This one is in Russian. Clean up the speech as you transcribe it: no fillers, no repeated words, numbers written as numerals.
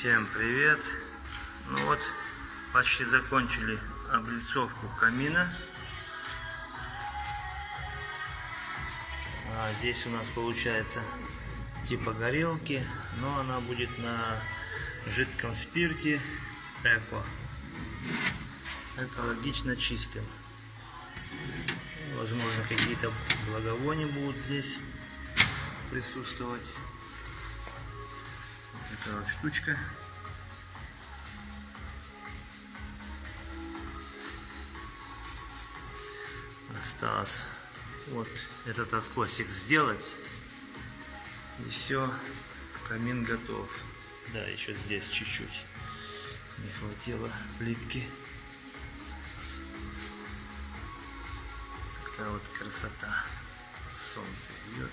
Всем привет! Ну вот, почти закончили облицовку камина. Здесь у нас получается типа горелки, но она будет на жидком спирте экологично чистым. Возможно, какие-то благовония будут здесь присутствовать. Вот эта вот штучка. Осталось вот этот откосик сделать, и все, камин готов. Да, еще здесь чуть-чуть не хватило плитки. Такая вот красота. Солнце бьет.